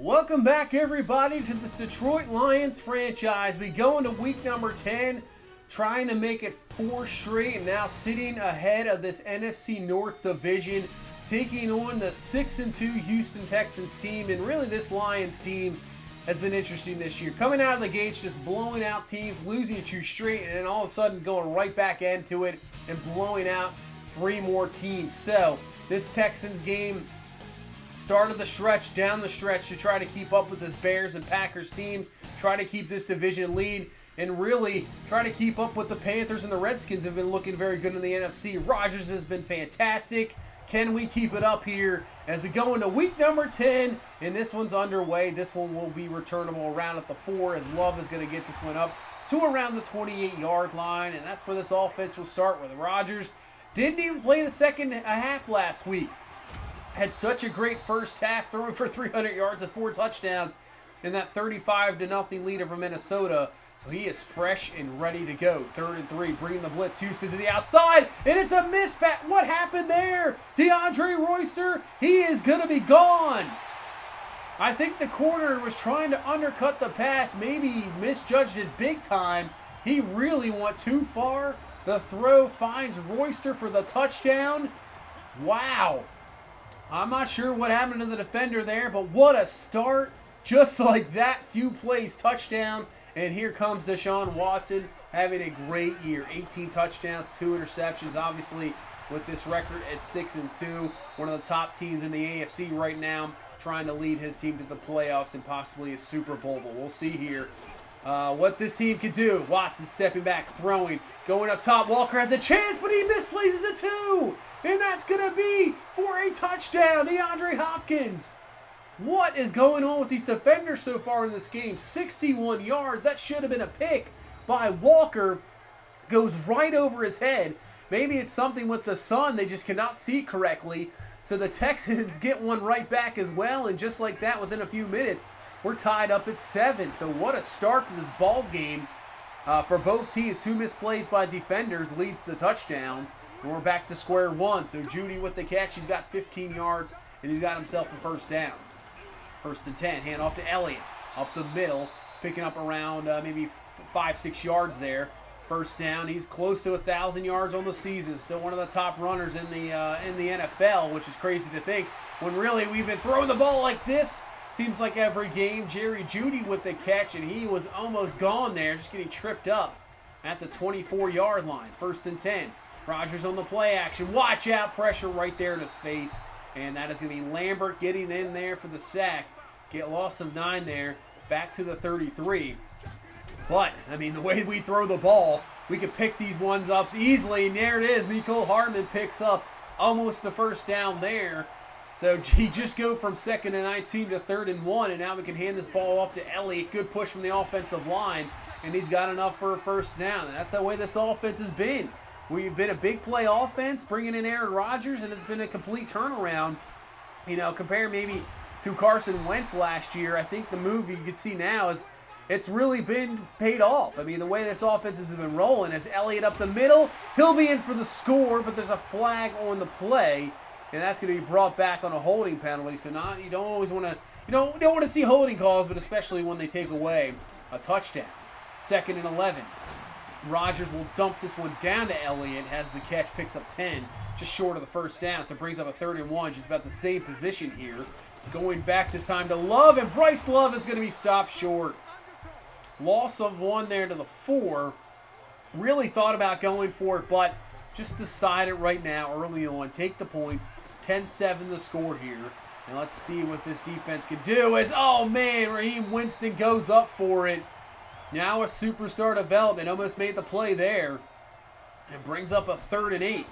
Welcome back, everybody, to this Detroit Lions franchise. We go into week number 10, trying to make it 4 straight, and now sitting ahead of this NFC North division, taking on the 6-2 Houston Texans team. And really, this Lions team has been interesting this year. Coming out of the gates, just blowing out teams, losing 2 straight, and then all of a sudden going right back into it and blowing out 3 more teams. So, this Texans game started the stretch, down the stretch to try to keep up with this Bears and Packers teams, try to keep this division lead, and really try to keep up with the Panthers and the Redskins have been looking very good in the NFC. Rodgers has been fantastic. Can we keep it up here as we go into week number 10? And this one's underway. This one will be returnable around at the 4 as Love is going to get this one up to around the 28-yard line. And that's where this offense will start with. Rodgers didn't even play the second half last week. Had such a great first half, throwing for 300 yards and 4 touchdowns in that 35-0 lead over Minnesota. So he is fresh and ready to go. 3rd and 3, bringing the blitz. Houston to the outside, and it's a mismatch. What happened there? DeAndre Royster, he is going to be gone. I think the corner was trying to undercut the pass. Maybe he misjudged it big time. He really went too far. The throw finds Royster for the touchdown. Wow. I'm not sure what happened to the defender there, but what a start. Just like that, few plays, touchdown. And here comes Deshaun Watson having a great year. 18 touchdowns, 2 interceptions. Obviously, with this record at 6-2, one of the top teams in the AFC right now, trying to lead his team to the playoffs and possibly a Super Bowl. But we'll see here what this team can do. Watson stepping back, throwing, going up top. Walker has a chance, but he misplaces a 2. And that's going to be for a touchdown. DeAndre Hopkins. What is going on with these defenders so far in this game? 61 yards. That should have been a pick by Walker. Goes right over his head. Maybe it's something with the sun. They just cannot see correctly. So the Texans get one right back as well. And just like that, within a few minutes, we're tied up at 7. So what a start to this ball game for both teams. 2 misplays by defenders leads to touchdowns. And we're back to square one. So Judy with the catch. He's got 15 yards, and he's got himself a first down. 1st and 10. Hand off to Elliott. Up the middle. Picking up around maybe 5-6 yards there. First down. He's close to 1,000 yards on the season. Still one of the top runners in the NFL, which is crazy to think. When really we've been throwing the ball like this. Seems like every game. Jerry Jeudy with the catch, and he was almost gone there. Just getting tripped up at the 24-yard line. 1st and 10. Rodgers on the play action. Watch out. Pressure right there in his face. And that is going to be Lambert getting in there for the sack. Get loss of 9 there. Back to the 33. But, I mean, the way we throw the ball, we could pick these ones up easily. And there it is. Mecole Hardman picks up almost the first down there. So he just go from 2nd and 19 to 3rd and 1. And now we can hand this ball off to Elliott. Good push from the offensive line. And he's got enough for a first down. And that's the way this offense has been. We've been a big play offense, bringing in Aaron Rodgers, and it's been a complete turnaround. You know, compare maybe to Carson Wentz last year. I think the move you can see now is it's really been paid off. I mean, the way this offense has been rolling is Elliott up the middle. He'll be in for the score, but there's a flag on the play, and that's going to be brought back on a holding penalty. So you don't always want to you don't want to see holding calls, but especially when they take away a touchdown. 2nd and 11. Rodgers will dump this one down to Elliott. Has the catch, picks up 10, just short of the first down. So it brings up a 3rd and 1, just about the same position here. Going back this time to Love, and Bryce Love is going to be stopped short. Loss of 1 there to the 4. Really thought about going for it, but just decided right now, early on, take the points. 10-7 the score here. And let's see what this defense can do. Oh man, Raheem Winston goes up for it. Now a superstar development, almost made the play there. And brings up a 3rd and 8.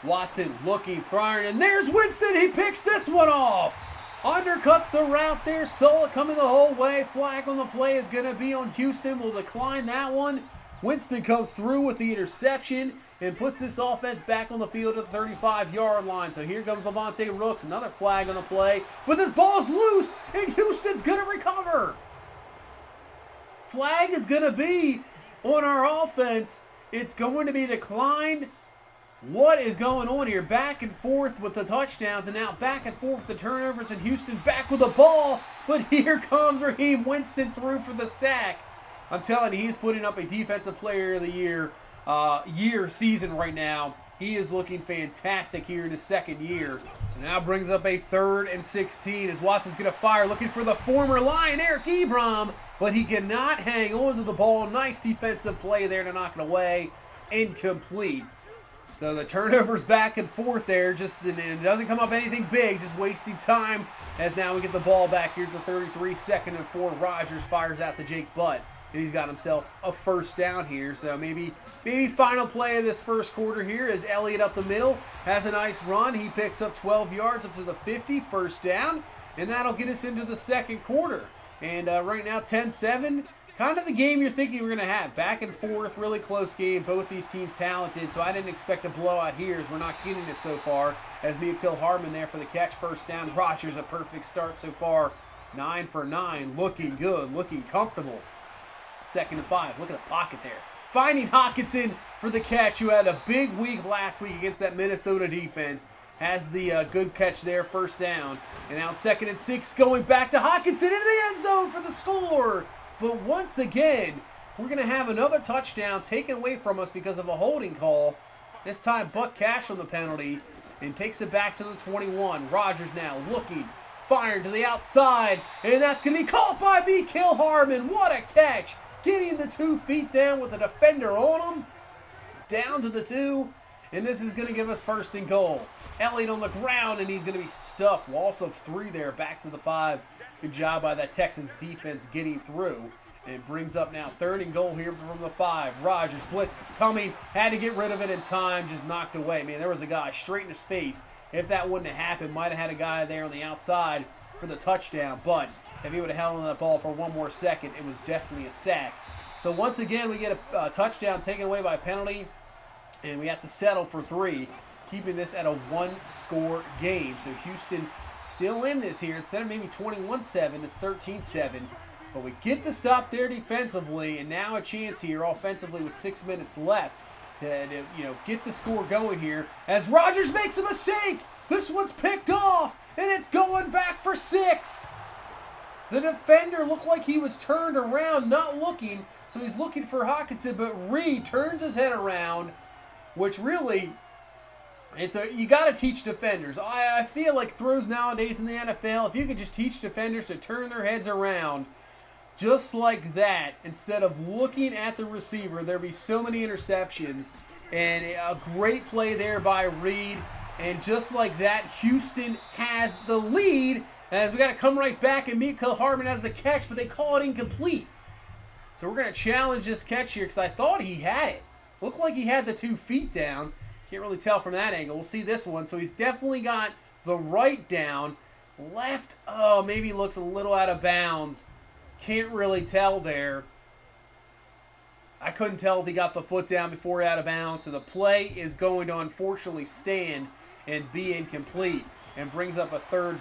Watson looking, throwing, and there's Winston. He picks this one off. Undercuts the route there. Sulla coming the whole way. Flag on the play is going to be on Houston. We'll decline that one. Winston comes through with the interception and puts this offense back on the field at the 35-yard line. So here comes Levante Rooks. Another flag on the play. But this ball's loose, and Houston's going to recover. Flag is going to be on our offense. It's going to be declined. What is going on here? Back and forth with the touchdowns, and now back and forth with the turnovers, and Houston back with the ball. But here comes Raheem Winston through for the sack. I'm telling you, he's putting up a Defensive Player of the Year season right now. He is looking fantastic here in his second year. So now brings up a 3rd and 16 as Watson's going to fire, looking for the former Lion, Eric Ebron, but he cannot hang on to the ball. Nice defensive play there to knock it away. Incomplete. So the turnovers back and forth there, and it doesn't come up anything big, just wasting time as now we get the ball back here to 33, 2nd and 4. Rodgers fires out to Jake Butt, and he's got himself a first down here. So maybe final play of this first quarter here is Elliott up the middle, has a nice run. He picks up 12 yards up to the 50, first down, and that'll get us into the second quarter. And right now 10-7. Kind of the game you're thinking we're going to have. Back and forth, really close game. Both these teams talented, so I didn't expect a blowout here as we're not getting it so far. As Mikael Hardman there for the catch, first down. Rodgers, a perfect start so far. 9 for 9, looking good, looking comfortable. 2nd and 5, look at the pocket there. Finding Hockenson for the catch, who had a big week last week against that Minnesota defense. Has the good catch there, first down. And now 2nd and 6, going back to Hockenson into the end zone for the score. But once again, we're going to have another touchdown taken away from us because of a holding call. This time, Buck Cash on the penalty and takes it back to the 21. Rodgers now looking, firing to the outside, and that's going to be caught by Mikael Hardman. What a catch! Getting the 2 feet down with the defender on him. Down to the 2, and this is going to give us 1st and goal. Elliott on the ground, and he's going to be stuffed. Loss of 3 there, back to the 5. Good job by that Texans defense getting through. And it brings up now 3rd and goal here from the 5. Rodgers, blitz coming, had to get rid of it in time, just knocked away. Man, there was a guy straight in his face. If that wouldn't have happened, might have had a guy there on the outside for the touchdown. But if he would have held on that ball for one more second, it was definitely a sack. So once again, we get a touchdown taken away by penalty, and we have to settle for 3, keeping this at a 1-score game. So Houston still in this here. Instead of maybe 21-7, it's 13-7. But we get the stop there defensively, and now a chance here offensively with 6 minutes left to get the score going here. As Rodgers makes a mistake, this one's picked off, and it's going back for 6. The defender looked like he was turned around, not looking, so he's looking for Hockenson, but Reed turns his head around, which really, you got to teach defenders. I feel like throws nowadays in the NFL, if you could just teach defenders to turn their heads around just like that instead of looking at the receiver, there'd be so many interceptions. And a great play there by Reed. And just like that, Houston has the lead as we got to come right back, and Mikael Hardman has the catch, but they call it incomplete. So we're going to challenge this catch here because I thought he had it. Looked like he had the 2 feet down. Can't really tell from that angle. We'll see this one. So he's definitely got the right down. Left, maybe looks a little out of bounds. Can't really tell there. I couldn't tell if he got the foot down before out of bounds. So the play is going to unfortunately stand and be incomplete. And brings up a third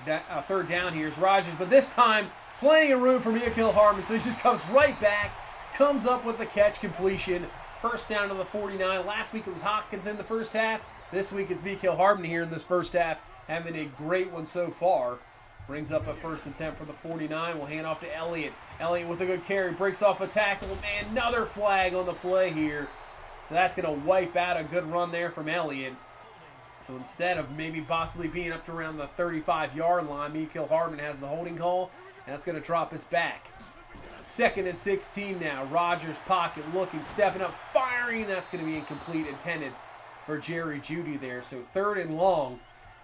down here is Rodgers. But this time, plenty of room for Mikael Hardman. So he just comes right back. Comes up with the catch completion. First down to the 49. Last week it was Hopkins in the first half. This week it's Mikael Hardman here in this first half. Having a great one so far. Brings up a 1st and 10 for the 49. We'll hand off to Elliott. Elliott with a good carry. Breaks off a tackle. Man, another flag on the play here. So that's going to wipe out a good run there from Elliott. So instead of maybe possibly being up to around the 35-yard line, Mikael Hardman has the holding call. And that's going to drop us back. 2nd and 16 now. Rodgers pocket looking, stepping up, firing. That's going to be incomplete, intended for Jerry Jeudy there. So 3rd and long,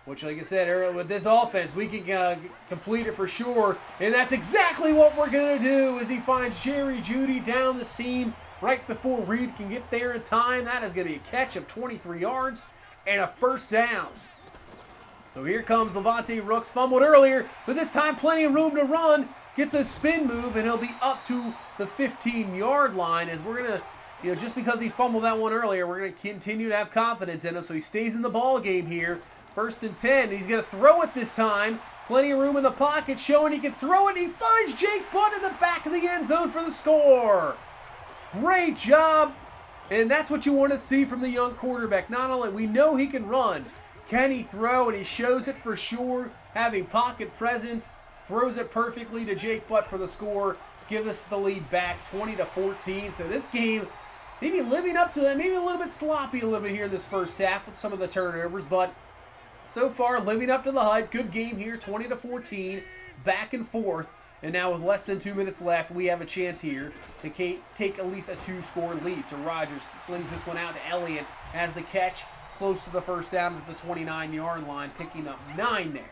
which, like I said earlier, with this offense, we can complete it for sure. And that's exactly what we're going to do as he finds Jerry Jeudy down the seam right before Reed can get there in time. That is going to be a catch of 23 yards and a first down. So here comes Levante Rooks, fumbled earlier, but this time plenty of room to run. Gets a spin move, and he'll be up to the 15-yard line as we're going to, just because he fumbled that one earlier, we're going to continue to have confidence in him. So he stays in the ball game here. 1st and 10. He's going to throw it this time. Plenty of room in the pocket, showing he can throw it. He finds Jake Butt in the back of the end zone for the score. Great job And that's what you want to see from the young quarterback. Not only we know he can run, can he throw? And he shows it for sure. Having pocket presence, throws it perfectly to Jake Butt for the score. Give us the lead back, 20-14. So this game, maybe living up to that, maybe a little bit sloppy a little bit here in this first half with some of the turnovers, but so far living up to the hype. Good game here, 20-14, back and forth. And now with less than 2 minutes left, we have a chance here to take at least a 2-score lead. So Rodgers flings this one out to Elliott as the catch close to the first down at the 29-yard line, picking up 9 there.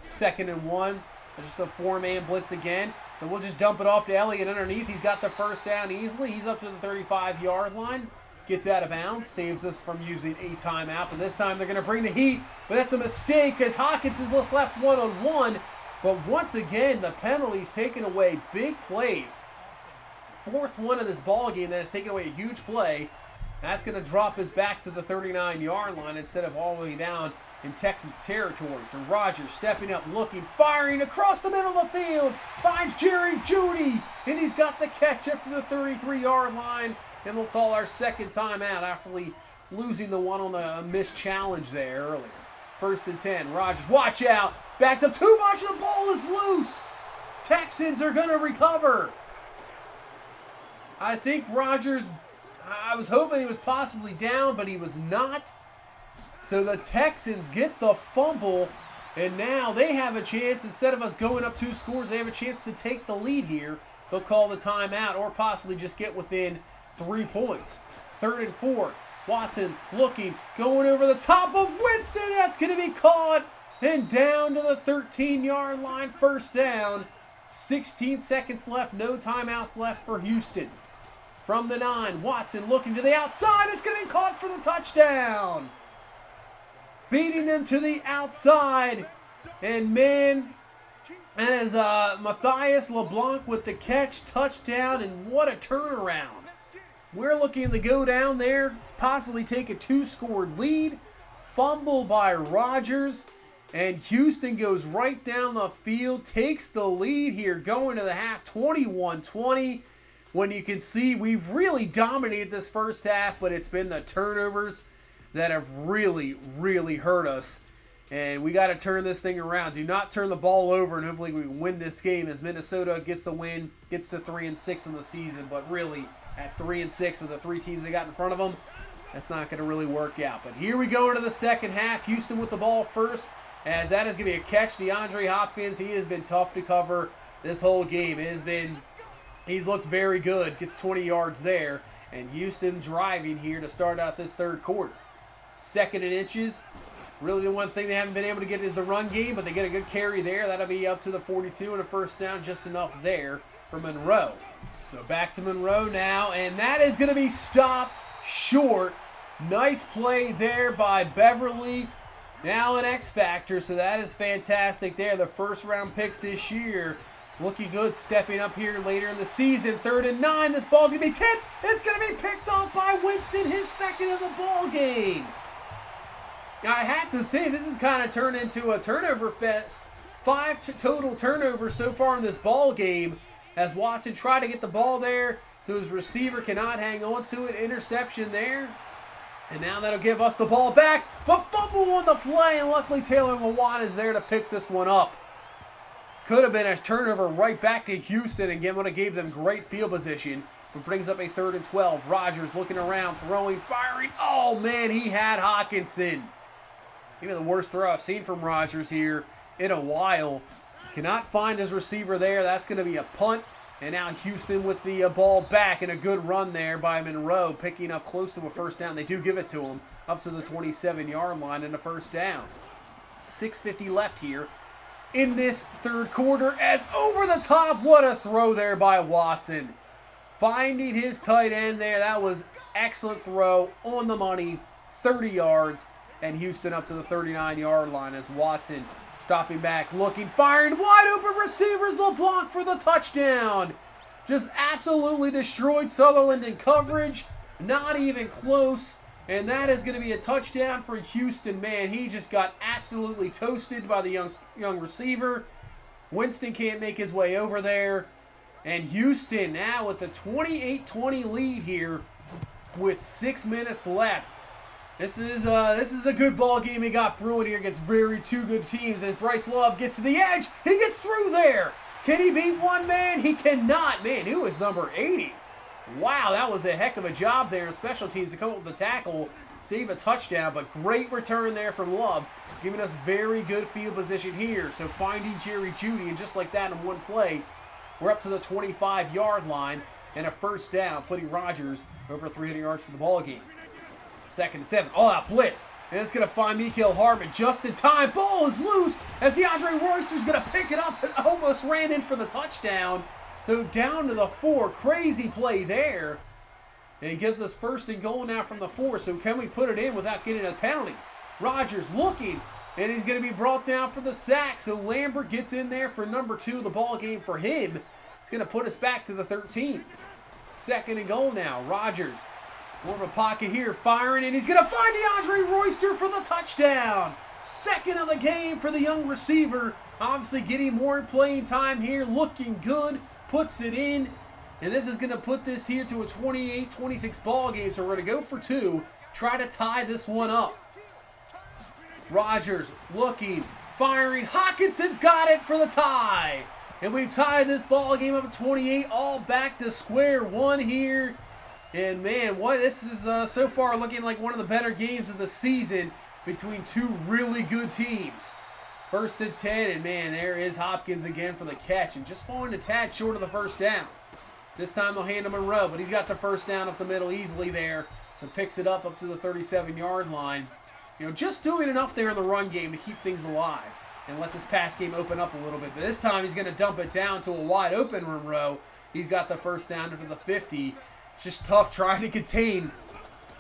2nd and 1. Just a 4-man blitz again. So we'll just dump it off to Elliott underneath. He's got the first down easily. He's up to the 35-yard line. Gets out of bounds. Saves us from using a timeout. But this time they're going to bring the heat. But that's a mistake because Hawkins is left one-on-one. But once again, the penalties taking away big plays. 4th one of this ball game that has taken away a huge play. That's going to drop us back to the 39-yard line instead of all the way down in Texans territory. So Rodgers stepping up, looking, firing across the middle of the field. Finds Jerry Jeudy, and he's got the catch up to the 33-yard line. And we'll call our second timeout after losing the one on the missed challenge there earlier. 1st and 10. Rodgers, watch out. Backed up too much. The ball is loose. Texans are going to recover. I think Rodgers, I was hoping he was possibly down, but he was not. So the Texans get the fumble, and now they have a chance. Instead of us going up 2 scores, they have a chance to take the lead here. They'll call the timeout or possibly just get within 3 points. 3rd and 4. Watson looking, going over the top of Winston. That's going to be caught and down to the 13-yard line. First down. 16 seconds left. No timeouts left for Houston. From the 9, Watson looking to the outside. It's going to be caught for the touchdown. Beating him to the outside. And man, and as Matthias LeBlanc with the catch, touchdown, and what a turnaround. We're looking to go down there, possibly take a 2-score lead. Fumble by Rodgers, and Houston goes right down the field, takes the lead here going to the half, 21-20. When you can see we've really dominated this first half, but it's been the turnovers that have really, really hurt us. And we got to turn this thing around. Do not turn the ball over, and hopefully we can win this game as Minnesota gets the win, gets to 3-6 in the season. But really, at 3-6 with the 3 teams they got in front of them, that's not going to really work out. But here we go into the second half. Houston with the ball first, as that is going to be a catch. DeAndre Hopkins, he has been tough to cover this whole game. He's looked very good. Gets 20 yards there. And Houston driving here to start out this third quarter. 2nd and inches. Really the one thing they haven't been able to get is the run game, but they get a good carry there. That'll be up to the 42 and a first down, just enough there for Monroe. So back to Monroe now, and that is going to be stopped short. Nice play there by Beverly. Now an X Factor, so that is fantastic there. The 1st-round pick this year. Looking good, stepping up here later in the season. 3rd and 9, this ball's going to be tipped. It's going to be picked off by Winston, his 2nd of the ball game. I have to say, this has kind of turned into a turnover fest. 5 total turnovers so far in this ball game as Watson tried to get the ball there to his receiver, cannot hang on to it. Interception there. And now that'll give us the ball back. But fumble on the play, and luckily Taylor Lewan is there to pick this one up. Could have been a turnover right back to Houston, and again, would have gave them great field position. But brings up a 3rd and 12. Rodgers looking around, throwing, firing. Oh, man, he had Hawkinson. Maybe the worst throw I've seen from Rodgers here in a while. Cannot find his receiver there. That's going to be a punt. And now Houston with the ball back, and a good run there by Monroe, picking up close to a first down. They do give it to him up to the 27-yard line and a first down. 6:50 left here in this third quarter, as over the top, what a throw there by Watson. Finding his tight end there. That was excellent throw on the money, 30 yards. And Houston up to the 39-yard line as Watson stopping back, looking, firing, wide open receivers, LeBlanc for the touchdown. Just absolutely destroyed Sutherland in coverage, not even close. And that is going to be a touchdown for Houston. Man, he just got absolutely toasted by the young receiver. Winston can't make his way over there. And Houston now with the 28-20 lead here with 6 minutes left. This is a good ball game we got brewing here against two good teams. As Bryce Love gets to the edge, he gets through there. Can he beat one man? He cannot. Man, who is number 80? Wow, that was a heck of a job there in special teams to come up with the tackle, save a touchdown, but great return there from Love, giving us very good field position here. So finding Jerry Jeudy, and just like that in one play, we're up to the 25-yard line and a first down, putting Rodgers over 300 yards for the ball game. 2nd and 7, all-out blitz, and it's going to find Mecole Hardman just in time. Ball is loose as DeAndre Royster's going to pick it up and almost ran in for the touchdown. So down to the 4, crazy play there. And it gives us 1st and goal now from the 4, so can we put it in without getting a penalty? Rodgers looking, and he's going to be brought down for the sack. So Lambert gets in there for number 2 of the ball game for him. It's going to put us back to the 13. 2nd and goal now. Rodgers, more of a pocket here, firing, and he's going to find DeAndre Royster for the touchdown. 2nd of the game for the young receiver. Obviously getting more playing time here, looking good. Puts it in, and this is going to put this here to a 28-26 ball game. So we're going to go for 2, try to tie this one up. Rodgers looking, firing. Hawkinson's got it for the tie, and we've tied this ball game up at 28. All back to square one here, and man, what this is so far looking like one of the better games of the season between two really good teams. 1st and 10, and man, there is Hopkins again for the catch, and just falling a tad short of the first down. This time they'll hand him Monroe, but he's got the first down up the middle easily there, so picks it up to the 37-yard line. You know, just doing enough there in the run game to keep things alive and let this pass game open up a little bit. But this time he's going to dump it down to a wide open Monroe. He's got the first down up to the 50. It's just tough trying to contain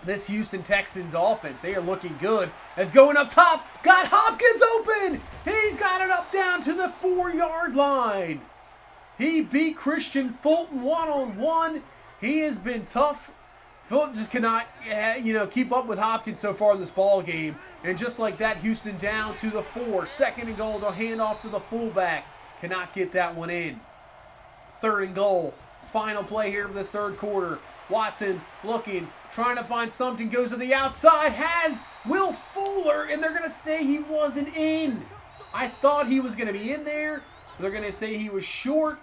this Houston Texans offense. They are looking good. As going up top, got Hopkins open. He's got it up down to the 4-yard line. He beat Christian Fulton one-on-one. He has been tough. Fulton just cannot, keep up with Hopkins so far in this ball game. And just like that, Houston down to the 4. 2nd and goal. They'll hand off to the fullback. Cannot get that one in. 3rd and goal. Final play here of this 3rd quarter. Watson looking, trying to find something, goes to the outside, has Will Fuller, and they're going to say he wasn't in. I thought he was going to be in there. They're going to say he was short,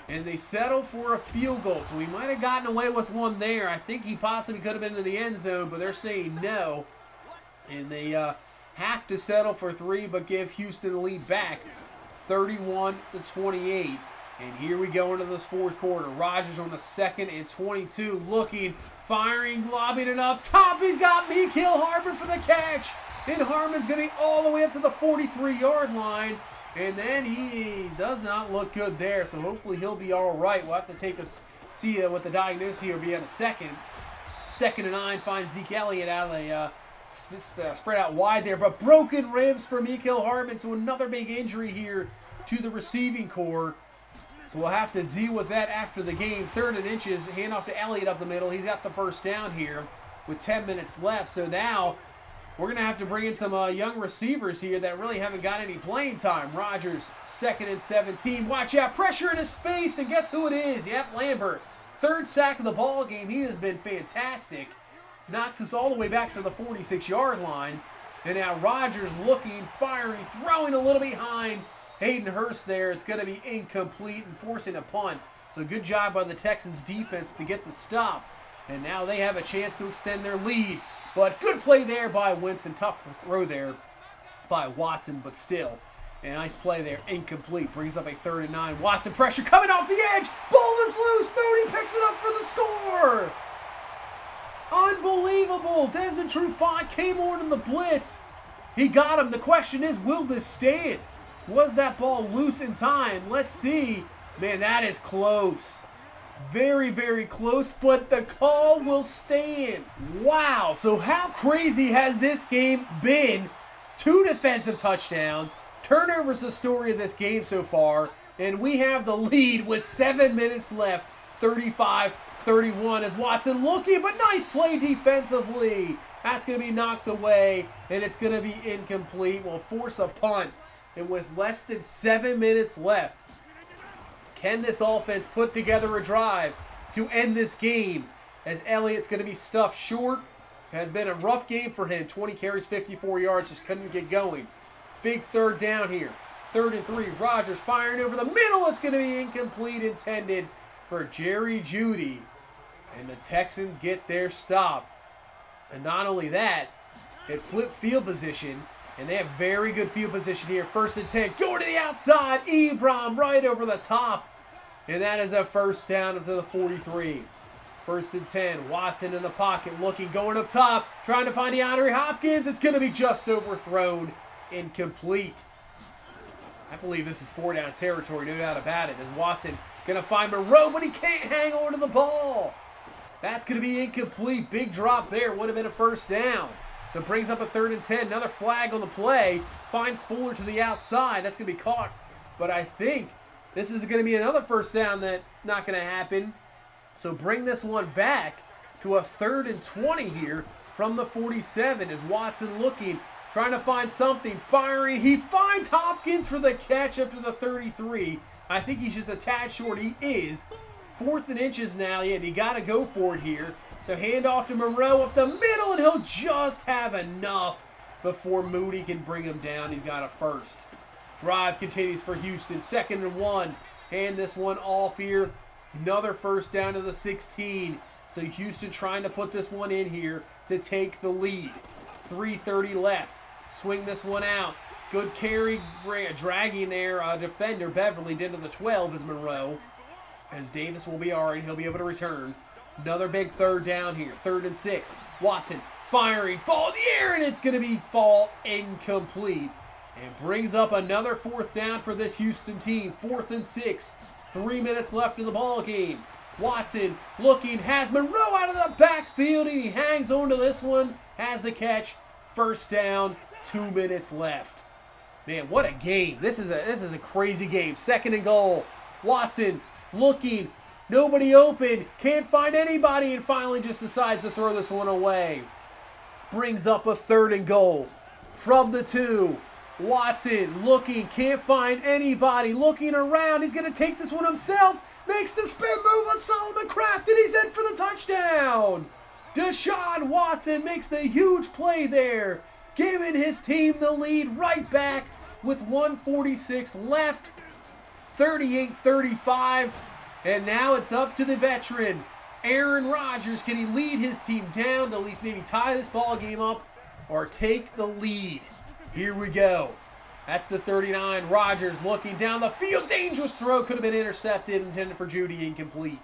and they settle for a field goal. So we might have gotten away with one there. I think he possibly could have been in the end zone, but they're saying no. And they have to settle for 3, but give Houston the lead back, 31-28. And here we go into this 4th quarter. Rodgers on the 2nd and 22, looking, firing, lobbing it up top. He's got Mecole Hardman for the catch. And Harmon's going to be all the way up to the 43-yard line. And then he does not look good there. So hopefully he'll be all right. We'll have to see what the diagnosis here will be in a second. 2nd and 9, finds Zeke Elliott out of the spread out wide there. But broken ribs for Mecole Hardman. So another big injury here to the receiving core. So we'll have to deal with that after the game. 3rd and inches, hand off to Elliott up the middle. He's got the first down here with 10 minutes left. So now we're going to have to bring in some young receivers here that really haven't got any playing time. Rodgers, 2nd and 17. Watch out, pressure in his face, and guess who it is? Yep, Lambert. 3rd sack of the ball game. He has been fantastic. Knocks us all the way back to the 46-yard line. And now Rodgers looking, firing, throwing a little behind Hayden Hurst there. It's going to be incomplete and forcing a punt. So good job by the Texans defense to get the stop. And now they have a chance to extend their lead. But good play there by Winston. Tough throw there by Watson, but still. A nice play there. Incomplete. Brings up a 3rd and 9. Watson pressure coming off the edge. Ball is loose. Mooney picks it up for the score. Unbelievable. Desmond Trufant came on in the blitz. He got him. The question is, will this stand? Was that ball loose in time? Let's see. Man, that is close. Very, very close, but the call will stand. Wow. So how crazy has this game been? 2 defensive touchdowns. Turnovers the story of this game so far. And we have the lead with 7 minutes left. 35-31 as Watson looking, but nice play defensively. That's going to be knocked away, and it's going to be incomplete. We'll force a punt. And with less than 7 minutes left, can this offense put together a drive to end this game as Elliott's going to be stuffed short. Has been a rough game for him. 20 carries, 54 yards, just couldn't get going. Big third down here. 3rd and 3. Rodgers firing over the middle. It's going to be incomplete, intended for Jerry Jeudy. And the Texans get their stop. And not only that, it flipped field position. And they have very good field position here. 1st and 10. Going to the outside. Ebron right over the top. And that is a first down up to the 43. 1st and 10. Watson in the pocket, looking, going up top, trying to find DeAndre Hopkins. It's going to be just overthrown. Incomplete. I believe this is 4-down territory, no doubt about it. As Watson going to find Moreau, but he can't hang on to the ball. That's going to be incomplete. Big drop there. Would have been a first down. So it brings up a 3rd and 10. Another flag on the play. Finds Fuller to the outside. That's going to be caught. But I think this is going to be another first down that's not going to happen. So bring this one back to a 3rd and 20 here from the 47 as Watson looking, trying to find something, firing. He finds Hopkins for the catch up to the 33. I think he's just a tad short. He is. 4th and inches now. Yeah, you got to go for it here. So hand off to Moreau up the middle, and he'll just have enough before Moody can bring him down. He's got a first. Drive continues for Houston. 2nd and 1. Hand this one off here. Another first down to the 16. So Houston trying to put this one in here to take the lead. 3:30 left. Swing this one out. Good carry, dragging their defender. Beverly into the 12 is Monroe. As Davis will be all right. He'll be able to return. Another big 3rd down here. 3rd and 6. Watson firing. Ball in the air, and it's going to be incomplete. And brings up another 4th down for this Houston team. 4th and 6. 3 minutes left in the ball game. Watson looking, has Monroe out of the backfield, and he hangs on to this one, has the catch. First down, 2 minutes left. Man, what a game. This is a crazy game. 2nd and goal. Watson looking, nobody open, can't find anybody, and finally just decides to throw this one away. Brings up a 3rd and goal from the 2. Watson looking, can't find anybody, looking around. He's going to take this one himself. Makes the spin move on Solomon Kraft, and he's in for the touchdown. Deshaun Watson makes the huge play there, giving his team the lead right back with 1:46 left. 38-35, and now it's up to the veteran, Aaron Rodgers. Can he lead his team down to at least maybe tie this ball game up or take the lead? Here we go. At the 39, Rodgers looking down the field. Dangerous throw. Could have been intercepted. Intended for Jeudy. Incomplete.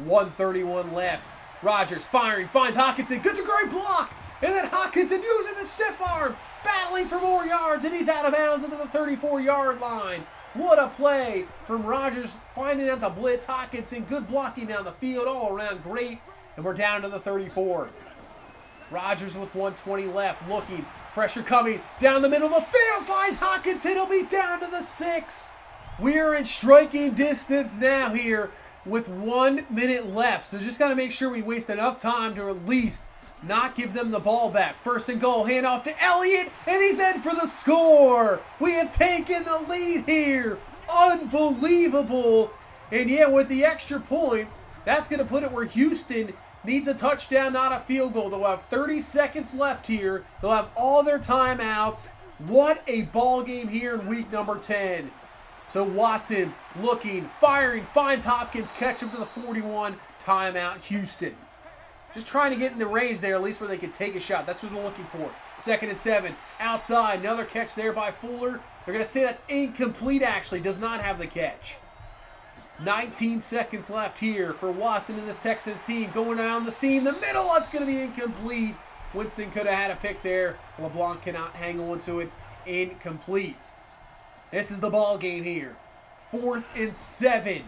1:31 left. Rodgers firing. Finds Hockenson. Gets a great block. And then Hockenson using the stiff arm. Battling for more yards. And he's out of bounds into the 34-yard line. What a play from Rodgers. Finding out the blitz. Hockenson. Good blocking down the field. All around great. And we're down to the 34. Rodgers with 1:20 left. Looking. Pressure coming down the middle of the field. Finds Hockenson. He'll be down to the 6. We're in striking distance now here with 1 minute left. So just got to make sure we waste enough time to at least not give them the ball back. 1st and goal. Handoff to Elliott. And he's in for the score. We have taken the lead here. Unbelievable. And yeah, with the extra point, that's going to put it where Houston needs a touchdown, not a field goal. They'll have 30 seconds left here. They'll have all their timeouts. What a ball game here in week number 10. So Watson looking, firing, finds Hopkins, catch him to the 41, timeout Houston. Just trying to get in the range there, at least where they could take a shot. That's what they're looking for. 2nd and 7, outside, another catch there by Fuller. They're going to say that's incomplete, actually, does not have the catch. 19 seconds left here for Watson and this Texans team. Going down the seam, the middle, it's going to be incomplete. Winston could have had a pick there. LeBlanc cannot hang on to it. Incomplete. This is the ball game here. 4th and 7.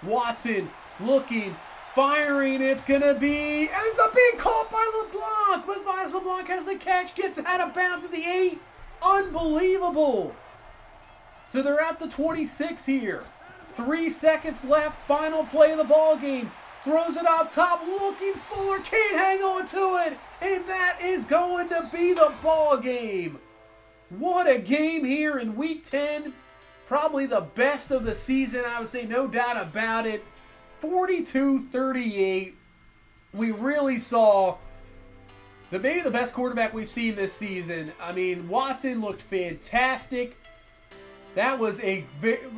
Watson looking, firing. It's going to be, ends up being caught by LeBlanc. But as LeBlanc has the catch, gets out of bounds at the 8. Unbelievable. So they're at the 26 here. 3 seconds left. Final play of the ball game. Throws it up top. Looking, Fuller can't hang on to it. And that is going to be the ball game. What a game here in week 10. Probably the best of the season, I would say, no doubt about it. 42-38. we really saw maybe the best quarterback we've seen this season. I mean, Watson looked fantastic. That was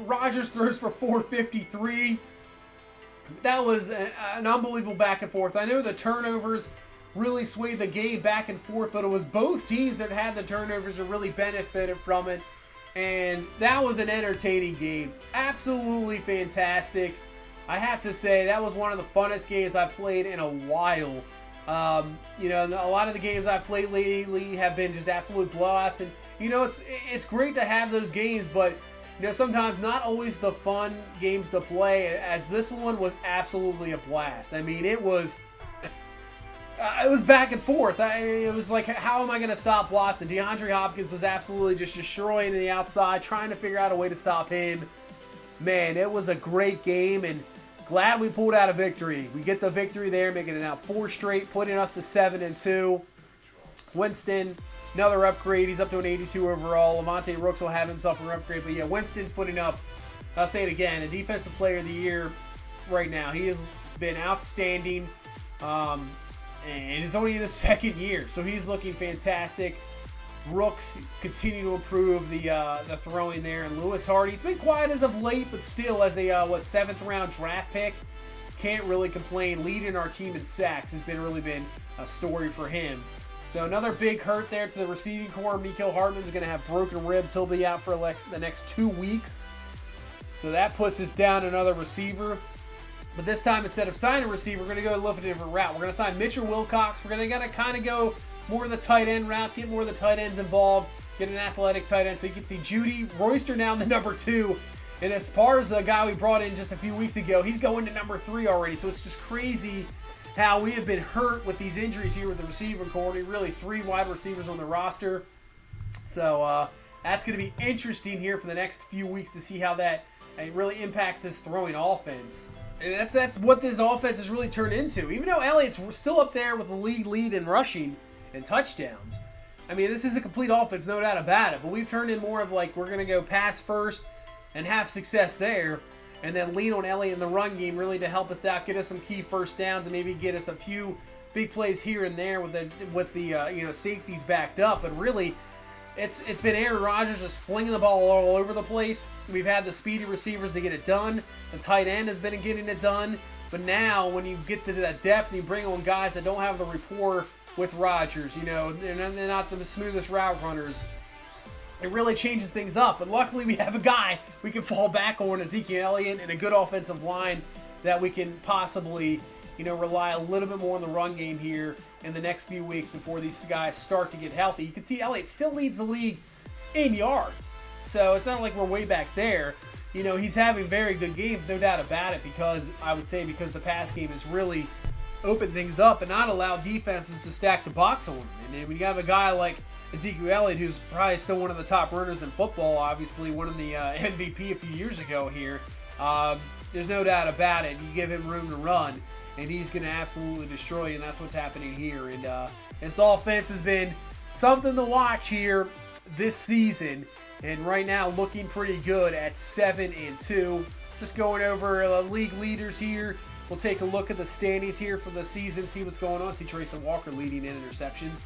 Rodgers throws for 453. That was an unbelievable back and forth. I know the turnovers really swayed the game back and forth, but it was both teams that had the turnovers that really benefited from it. And that was an entertaining game. Absolutely fantastic. I have to say, that was one of the funnest games I played in a while. You know, a lot of the games I've played lately have been just absolute blowouts. And, you know, it's great to have those games, but, you know, sometimes not always the fun games to play, as this one was absolutely a blast. I mean, it was back and forth. It was like, how am I going to stop Watson? DeAndre Hopkins was absolutely just destroying the outside, trying to figure out a way to stop him. Man, it was a great game, and glad we pulled out a victory. We get the victory there, making it now 4 straight, putting us to 7-2. Winston, another upgrade. He's up to an 82 overall. Lamont Rooks will have himself an upgrade. But yeah, Winston's putting up, I'll say it again, a Defensive Player of the Year right now. He has been outstanding. And it's only in his second year, so he's looking fantastic. Rooks continue to improve the throwing there, and Lewis Hardy, it's been quiet as of late, but still, as a 7th round draft pick, can't really complain. Leading our team in sacks has really been a story for him. So another big hurt there to the receiving core. Mecole Hardman's going to have broken ribs. He'll be out for the next 2 weeks. So that puts us down another receiver. But this time, instead of signing a receiver, we're going to go a little bit different route. We're going to sign Mitchell Wilcox. We're going to kind of go more in the tight end route, get more of the tight ends involved, get an athletic tight end. So you can see Judy Royster now in the number 2. And as far as the guy we brought in just a few weeks ago, he's going to number 3 already. So it's just crazy how we have been hurt with these injuries here with the receiver core. Really 3 wide receivers on the roster. So that's going to be interesting here for the next few weeks to see how that really impacts this throwing offense. And that's what this offense has really turned into. Even though Elliott's still up there with the league lead in rushing and touchdowns. I mean, this is a complete offense, no doubt about it. But we've turned in more of like, we're going to go pass first and have success there, and then lean on Elliott in the run game really to help us out, get us some key first downs, and maybe get us a few big plays here and there with the safeties backed up. But really, it's been Aaron Rodgers just flinging the ball all over the place. We've had the speedy receivers to get it done. The tight end has been getting it done. But now, when you get to that depth and you bring on guys that don't have the rapport with Rodgers, you know, they're not the smoothest route runners, it really changes things up. But luckily, we have a guy we can fall back on, Ezekiel Elliott, and a good offensive line that we can possibly, you know, rely a little bit more on the run game here in the next few weeks before these guys start to get healthy. You can see Elliott still leads the league in yards. So it's not like we're way back there. You know, he's having very good games, no doubt about it, because the pass game has really opened things up and not allowed defenses to stack the box on him. And then when you have a guy like Ezekiel Elliott, who's probably still one of the top runners in football, obviously one of the MVP a few years ago here, there's no doubt about it. You give him room to run, and he's going to absolutely destroy you, and that's what's happening here. And this offense has been something to watch here this season, and right now looking pretty good at 7-2. Just going over the league leaders here. We'll take a look at the standings here for the season, see what's going on. See Trayson Walker leading in interceptions.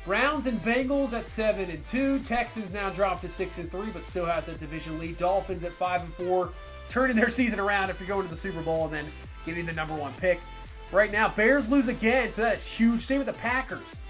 Browns and Bengals at 7-2. Texans now dropped to 6-3, but still have the division lead. Dolphins at 5-4, turning their season around after going to the Super Bowl and then getting the number 1 pick. Right now, Bears lose again, so that is huge. Same with the Packers.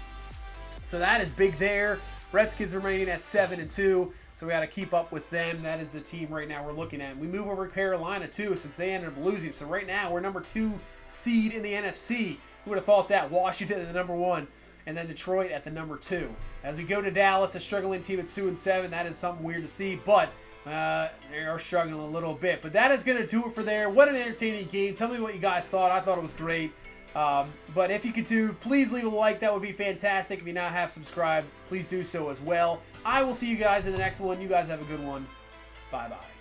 So that is big there. Redskins remaining at 7-2, so we got to keep up with them. That is the team right now we're looking at. We move over to Carolina, too, since they ended up losing. So right now, we're number 2 seed in the NFC. Who would have thought that? Washington at the number 1. And then Detroit at the number 2. As we go to Dallas, a struggling team at 2-7. That is something weird to see, but they are struggling a little bit. But that is going to do it for there. What an entertaining game. Tell me what you guys thought. I thought it was great. But if you could please leave a like. That would be fantastic. If you now have subscribed, please do so as well. I will see you guys in the next one. You guys have a good one. Bye-bye.